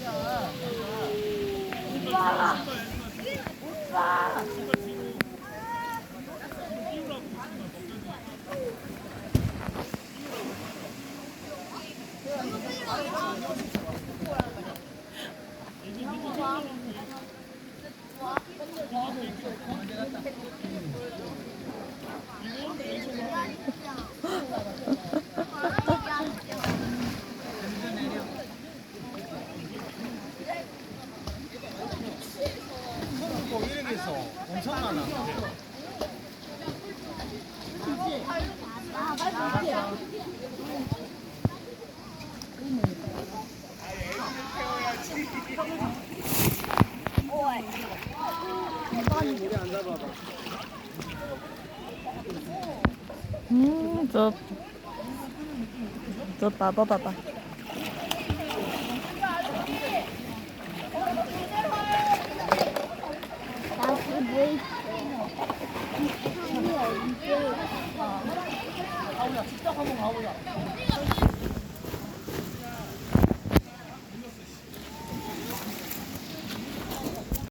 오빠! 오빠! 일에서 엄청 많아. 물에 안 잡아봐. 저, 저 따다다다. 나 그물 언제 가보자. 직접 한번 가보자.